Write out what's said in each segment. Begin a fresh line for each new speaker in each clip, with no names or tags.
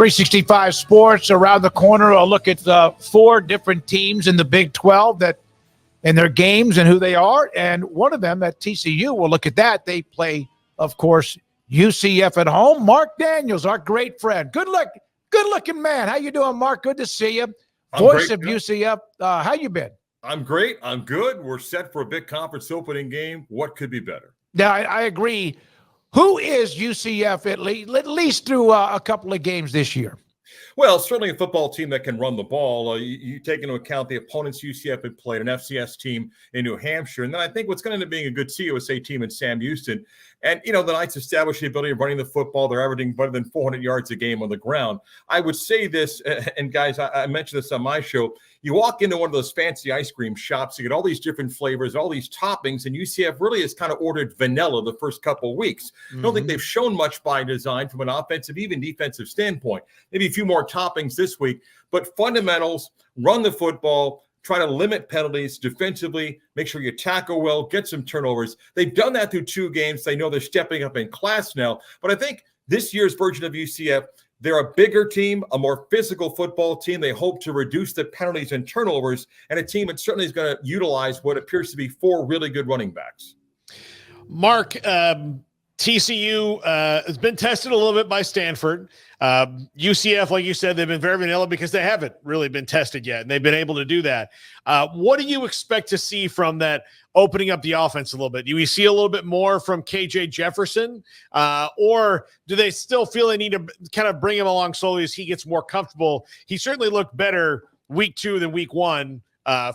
365 Sports around the corner. I'll look at four different teams in the Big 12 that and their games and who they are. And one of them at TCU, we'll look at that. They play, of course, UCF at home. Marc Daniels, our great friend. Good-looking man. How you doing, Mark? Good to see you. Voice of UCF. How you been?
I'm great. I'm good. We're set for a big conference opening game. What could be better?
Yeah, I agree. Who is UCF at least through a couple of games this year?
Well, certainly a football team that can run the ball. You take into account the opponents UCF had played, an FCS team in New Hampshire. And then I think what's going to end up being a good CUSA team in Sam Houston. And, the Knights established the ability of running the football. They're averaging better than 400 yards a game on the ground. I would say this, and guys, I mentioned this on my show. You walk into one of those fancy ice cream shops, you get all these different flavors, all these toppings, and UCF really has kind of ordered vanilla the first couple of weeks. I don't think they've shown much by design from an offensive, even defensive standpoint. Maybe a few more toppings this week, but fundamentals, run the football, try to limit penalties defensively, make sure you tackle well, get some turnovers. They've done that through 2 games. They know they're stepping up in class now, but I think this year's version of UCF, they're a bigger team, a more physical football team. They hope to reduce the penalties and turnovers, and a team that certainly is going to utilize what appears to be 4 really good running backs.
Mark, TCU has been tested a little bit by Stanford. UCF, like you said, they've been very vanilla because they haven't really been tested yet, and they've been able to do that. What do you expect to see from that opening up the offense a little bit? Do we see a little bit more from KJ Jefferson, or do they still feel they need to kind of bring him along slowly as he gets more comfortable? He certainly looked better week 2 than week 1.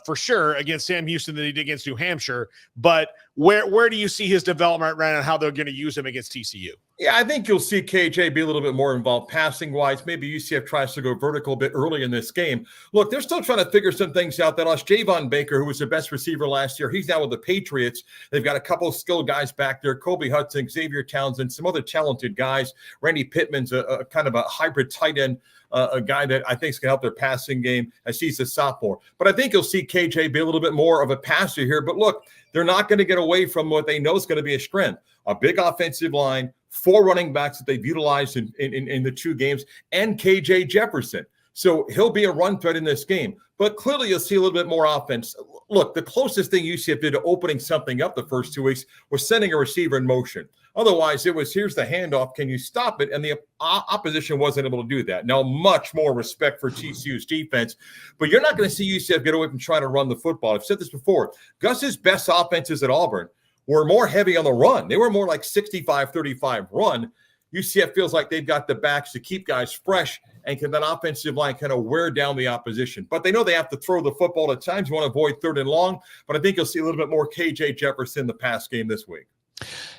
For sure against Sam Houston than he did against New Hampshire. But where do you see his development right now and how they're going to use him against TCU?
Yeah, I think you'll see KJ be a little bit more involved passing-wise. Maybe UCF tries to go vertical a bit early in this game. Look, they're still trying to figure some things out. They lost Javon Baker, who was their best receiver last year. He's now with the Patriots. They've got a couple of skilled guys back there, Kobe Hudson, Xavier Townsend, some other talented guys. Randy Pittman's a kind of a hybrid tight end, a guy that I think is going to help their passing game as he's a sophomore. But I think you'll see KJ be a little bit more of a passer here. But look, they're not going to get away from what they know is going to be a strength, a big offensive line, 4 running backs that they've utilized in the 2 games, and KJ Jefferson. So he'll be a run threat in this game. But clearly you'll see a little bit more offense. Look, the closest thing UCF did to opening something up the first 2 weeks was sending a receiver in motion. Otherwise, it was, here's the handoff, can you stop it? And the opposition wasn't able to do that. Now, much more respect for TCU's defense, but you're not going to see UCF get away from trying to run the football. I've said this before. Gus's best offenses at Auburn were more heavy on the run. They were more like 65-35 run. UCF feels like they've got the backs to keep guys fresh and can that offensive line kind of wear down the opposition. But they know they have to throw the football at times. You want to avoid 3rd and long, but I think you'll see a little bit more KJ Jefferson in the pass game this week.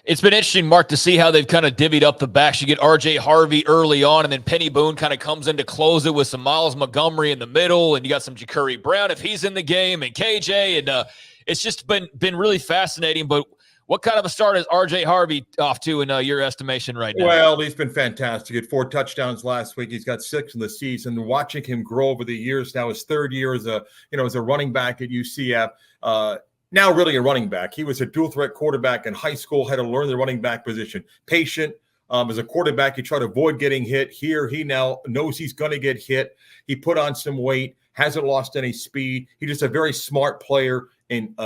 It's been interesting, Mark, to see how they've kind of divvied up the backs. You get R.J. Harvey early on, and then Penny Boone kind of comes in to close it with some Miles Montgomery in the middle, and you got some Ja'Cory Brown if he's in the game, and KJ, and it's just been really fascinating. But what kind of a start is R.J. Harvey off to in your estimation right now?
Well, he's been fantastic. He had 4 touchdowns last week. He's got 6 in the season. Watching him grow over the years, now his 3rd year as a running back at UCF. Now really a running back. He was a dual threat quarterback in high school, had to learn the running back position. Patient. As a quarterback, he tried to avoid getting hit. Here, he now knows he's going to get hit. He put on some weight, hasn't lost any speed. He's just a very smart player in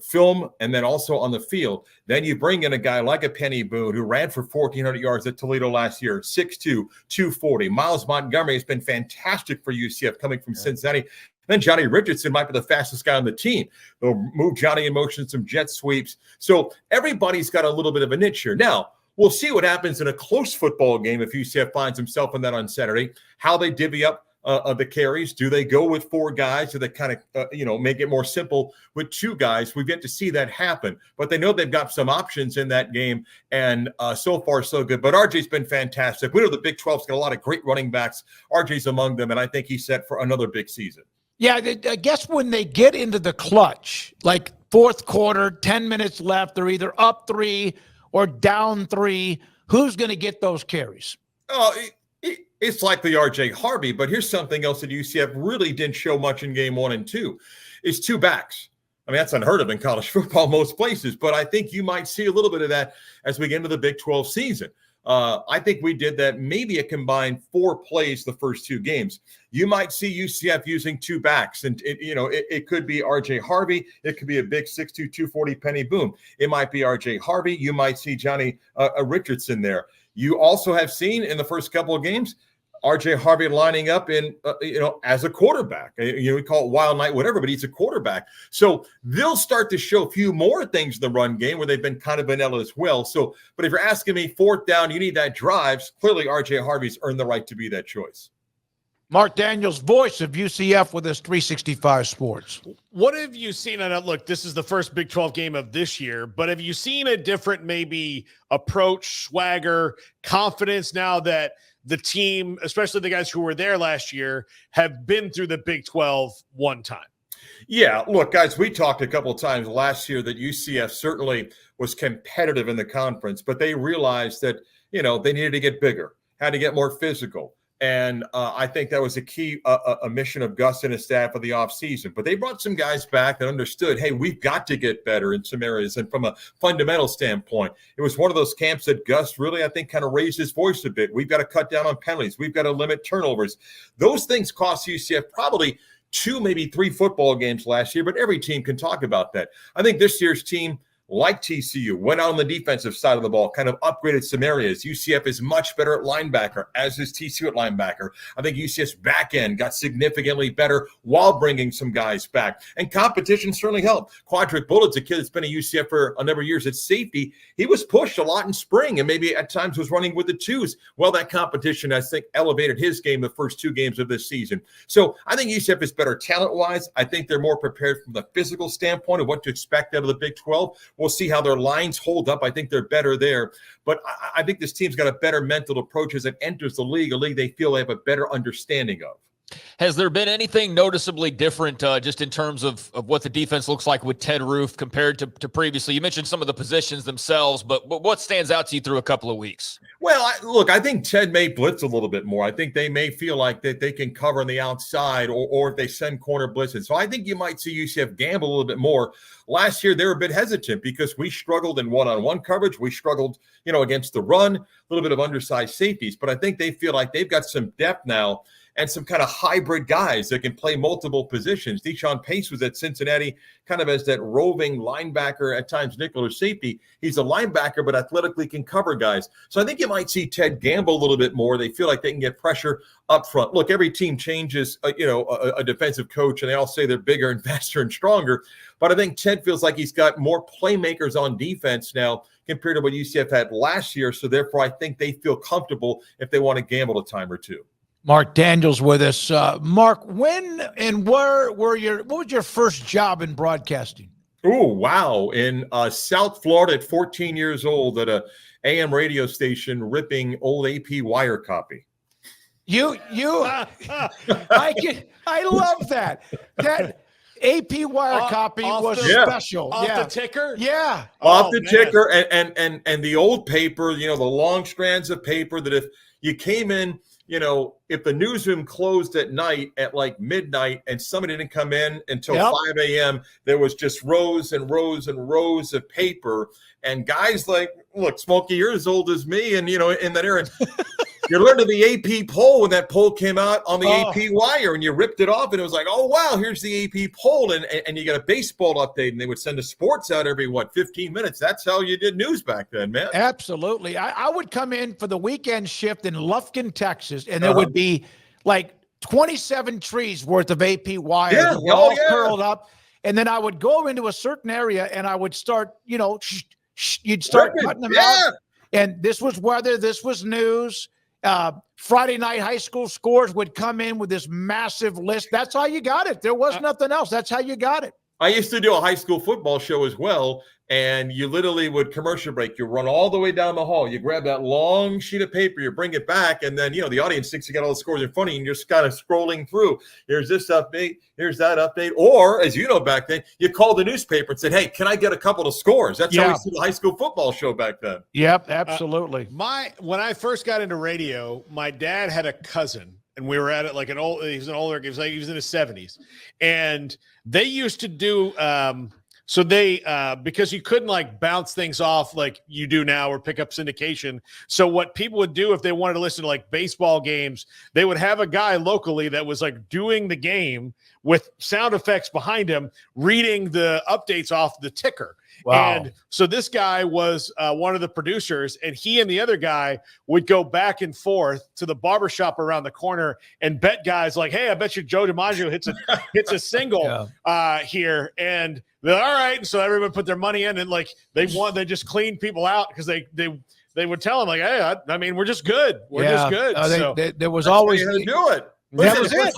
film and then also on the field. Then you bring in a guy like a Penny Boone who ran for 1,400 yards at Toledo last year, 6'2", 240. Miles Montgomery has been fantastic for UCF coming from Cincinnati. Then Johnny Richardson might be the fastest guy on the team. They'll move Johnny in motion, some jet sweeps. So everybody's got a little bit of a niche here. Now, we'll see what happens in a close football game if UCF finds himself in that on Saturday, how they divvy up the carries. Do they go with 4 guys? Do they kind of, make it more simple with 2 guys? We've yet to see that happen. But they know they've got some options in that game, and so far, so good. But RJ's been fantastic. We know the Big 12's got a lot of great running backs. RJ's among them, and I think he's set for another big season.
Yeah, I guess when they get into the clutch, like 4th quarter, 10 minutes left, they're either up 3 or down 3. Who's going to get those carries?
Oh, it's like the R.J. Harvey, but here's something else that UCF really didn't show much in game 1 and 2 is 2 backs. I mean, that's unheard of in college football most places, but I think you might see a little bit of that as we get into the Big 12 season. I think we did that maybe a combined 4 plays the first 2 games. You might see UCF using 2 backs, and it could be RJ Harvey. It could be a big 6'2", 240 Penny Boom. It might be RJ Harvey. You might see Johnny Richardson there. You also have seen in the first couple of games RJ Harvey lining up in, as a quarterback. We call it wild night, whatever, but he's a quarterback. So they'll start to show a few more things in the run game where they've been kind of vanilla as well. So, but if you're asking me 4th down, you need that drives. Clearly, RJ Harvey's earned the right to be that choice.
Marc Daniels, voice of UCF with his 365 Sports.
What have you seen? And look, this is the first Big 12 game of this year, but have you seen a different maybe approach, swagger, confidence now that the team, especially the guys who were there last year, have been through the Big 12 one time?
Yeah, look, guys, we talked a couple of times last year that UCF certainly was competitive in the conference, but they realized that, they needed to get bigger, had to get more physical. And I think that was a key a mission of Gus and his staff of the offseason. But they brought some guys back that understood, hey, we've got to get better in some areas. And from a fundamental standpoint, it was one of those camps that Gus really, I think, kind of raised his voice a bit. We've got to cut down on penalties. We've got to limit turnovers. Those things cost UCF probably 2, maybe 3 football games last year, but every team can talk about that. I think this year's team, like TCU, went out on the defensive side of the ball, kind of upgraded some areas. UCF is much better at linebacker, as is TCU at linebacker. I think UCF's back end got significantly better while bringing some guys back. And competition certainly helped. Quadric Bullett's a kid that's been at UCF for a number of years at safety. He was pushed a lot in spring and maybe at times was running with the 2s. Well, that competition, I think, elevated his game the first 2 games of this season. So I think UCF is better talent-wise. I think they're more prepared from the physical standpoint of what to expect out of the Big 12. We'll see how their lines hold up. I think they're better there. But I think this team's got a better mental approach as it enters the league, a league they feel they have a better understanding of.
Has there been anything noticeably different just in terms of what the defense looks like with Ted Roof compared to previously? You mentioned some of the positions themselves, but what stands out to you through a couple of weeks?
Well, I think Ted may blitz a little bit more. I think they may feel like that they can cover on the outside or if they send corner blitzes. So I think you might see UCF gamble a little bit more. Last year, they were a bit hesitant because we struggled in one-on-one coverage. We struggled, against the run, a little bit of undersized safeties. But I think they feel like they've got some depth now and some kind of hybrid guys that can play multiple positions. Deshaun Pace was at Cincinnati kind of as that roving linebacker, at times nickel or safety. He's a linebacker, but athletically can cover guys. So I think you might see Ted gamble a little bit more. They feel like they can get pressure up front. Look, every team changes, a defensive coach, and they all say they're bigger and faster and stronger. But I think Ted feels like he's got more playmakers on defense now compared to what UCF had last year. So therefore, I think they feel comfortable if they want to gamble a time or two.
Marc Daniels with us. Mark, when and where what was your first job in broadcasting?
Oh, wow. In South Florida at 14 years old at a AM radio station ripping old AP wire copy.
I love that. That AP wire copy was special.
Off the ticker?
Yeah.
Off the ticker and the old paper, the long strands of paper that if you came in, if the newsroom closed at night at like midnight and somebody didn't come in until 5 a.m., there was just rows and rows and rows of paper. And guys like, look, Smokey, you're as old as me. And, in that era, you learned of the AP poll when that poll came out on the AP wire and you ripped it off and it was like, oh, wow, here's the AP poll. And you got a baseball update and they would send the sports out every, 15 minutes. That's how you did news back then, man.
Absolutely. I would come in for the weekend shift in Lufkin, Texas, and there would be like 27 trees worth of AP wire all curled up. And then I would go into a certain area and I would start, you'd start cutting them out. And this was weather, this was news. Friday night high school scores would come in with this massive list. That's how you got it. There was nothing else. That's how you got it.
I used to do a high school football show as well. And you literally would commercial break. You run all the way down the hall. You grab that long sheet of paper. You bring it back. And then, the audience thinks you got all the scores in front of you. And you're just kind of scrolling through. Here's this update. Here's that update. Or, as you know, back then, you called the newspaper and said, hey, can I get a couple of scores? That's how we see the high school football show back then.
Yep, absolutely.
When I first got into radio, my dad had a cousin. And we were at it like he was in his 70s. And they used to do So they, because you couldn't like bounce things off like you do now or pick up syndication. So what people would do if they wanted to listen to like baseball games, they would have a guy locally that was like doing the game with sound effects behind him, reading the updates off the ticker.
Wow.
And so this guy was one of the producers, and he and the other guy would go back and forth to the barbershop around the corner and bet guys like, hey, I bet you Joe DiMaggio hits a single here. And they're all right. And so everyone put their money in, and like they just cleaned people out because they would tell them like, hey, I mean, we're just good. We're just good.
There was always
how to do it.
That was
first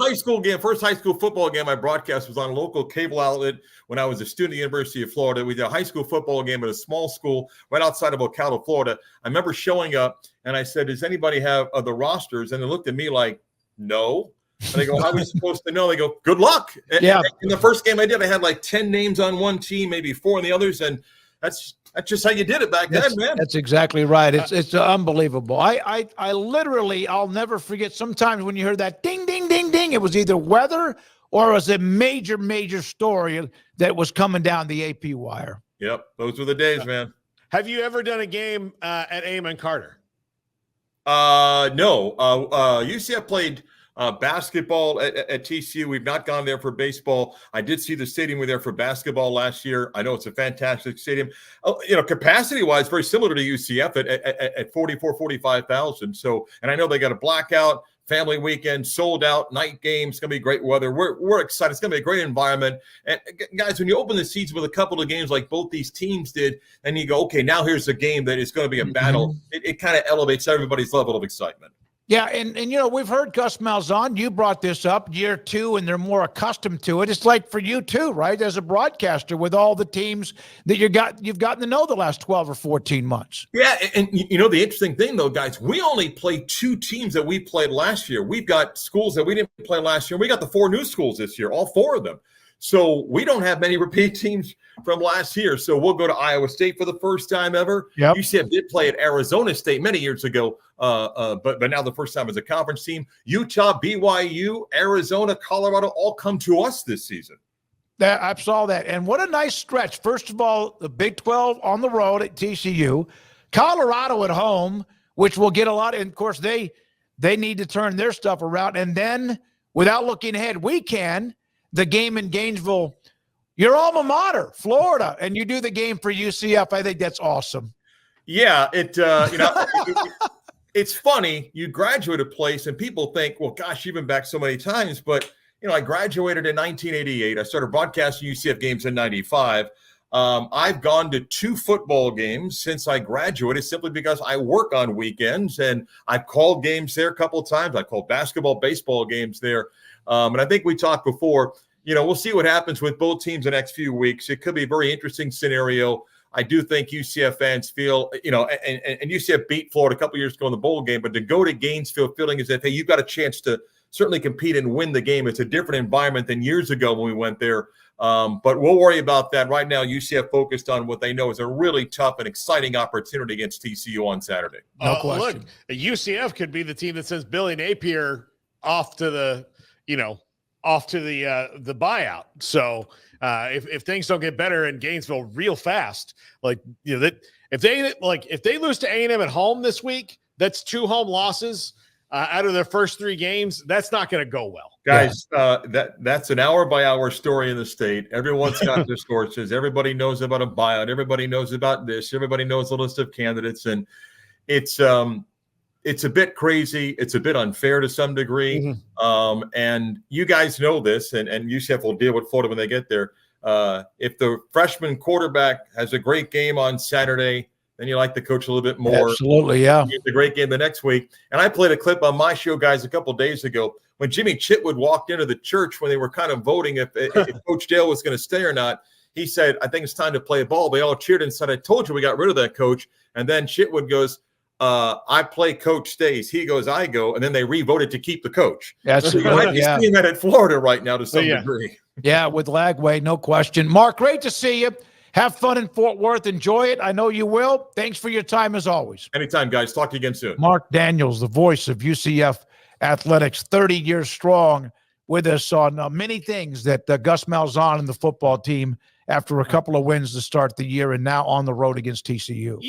high school football game I broadcast was on a local cable outlet when I was a student at the University of Florida. We did a high school football game at a small school right outside of Ocala, Florida. I remember showing up and I said, does anybody have the rosters? And they looked at me like, no. And they go, how are we supposed to know? They go, good luck.
Yeah.
And in the first game I did, I had like 10 names on one team, maybe 4 on the others. And that's just how you did it back then, man.
That's exactly right. It's unbelievable. I literally, I'll never forget. Sometimes when you heard that ding, ding, ding, ding, it was either weather or it was a major, major story that was coming down the AP wire.
Yep, those were the days, man.
Have you ever done a game at Amon Carter?
No. UCF played basketball at TCU. We've not gone there for baseball. I did see the stadium. We were there for basketball last year. I know it's a fantastic stadium. Capacity-wise, very similar to UCF at 45,000. So, and I know they got a blackout, family weekend, sold out, night games. It's going to be great weather. We're excited. It's going to be a great environment. And guys, when you open the season with a couple of games like both these teams did, and you go, okay, now here's a game that is going to be a battle, it kind of elevates everybody's level of excitement.
Yeah, and we've heard Gus Malzahn, you brought this up, year 2, and they're more accustomed to it. It's like for you too, right? As a broadcaster with all the teams that you've gotten to know the last 12 or 14 months.
Yeah, and the interesting thing though, guys, we only played 2 teams that we played last year. We've got schools that we didn't play last year. We got the 4 new schools this year, all 4 of them. So we don't have many repeat teams from last year. So we'll go to Iowa State for the first time ever.
Yep.
UCF did play at Arizona State many years ago, but now the first time as a conference team. Utah, BYU, Arizona, Colorado all come to us this season.
I saw that. And what a nice stretch. First of all, the Big 12 on the road at TCU, Colorado at home, which will get a lot. And of course, they need to turn their stuff around. And then without looking ahead, the game in Gainesville, your alma mater, Florida, and you do the game for UCF. I think that's awesome.
Yeah, it's funny. You graduate a place and people think, well, gosh, you've been back so many times. But, I graduated in 1988. I started broadcasting UCF games in 95. I've gone to 2 football games since I graduated simply because I work on weekends, and I've called games there a couple of times. I called basketball, baseball games there. And I think we talked before, we'll see what happens with both teams the next few weeks. It could be a very interesting scenario. I do think UCF fans feel, and UCF beat Florida a couple of years ago in the bowl game, but to go to Gainesville feeling as if, hey, you've got a chance to certainly compete and win the game. It's a different environment than years ago when we went there. But we'll worry about that. Right now, UCF focused on what they know is a really tough and exciting opportunity against TCU on Saturday.
No question.
Look, UCF could be the team that sends Billy Napier off to the buyout. So if things don't get better in Gainesville real fast, if they lose to A&M at home this week, that's 2 home losses out of their first 3 games. That's not going to go well,
guys. That's an hour-by-hour story in the state. Everyone's got their sources. Everybody knows about a buyout. Everybody knows about this. Everybody knows the list of candidates, and it's a bit crazy. It's a bit unfair to some degree. And you guys know this, and UCF will deal with Florida when they get there. If the freshman quarterback has a great game on Saturday, then you like the coach a little bit more.
Absolutely, yeah.
It's a great game the next week. And I played a clip on my show, guys, a couple of days ago when Jimmy Chitwood walked into the church when they were kind of voting if Coach Dale was going to stay or not. He said, I think it's time to play ball. They all cheered and said, I told you we got rid of that coach. And then Chitwood goes, I play, coach stays. He goes, I go, and then they re-voted to keep the coach.
That's
so you might be seeing that at Florida right now to some degree.
Yeah, with Lagway, no question. Mark, great to see you. Have fun in Fort Worth. Enjoy it. I know you will. Thanks for your time as always.
Anytime, guys. Talk to you again soon.
Marc Daniels, the voice of UCF Athletics, 30 years strong, with us on many things that Gus Malzahn and the football team after a couple of wins to start the year and now on the road against TCU.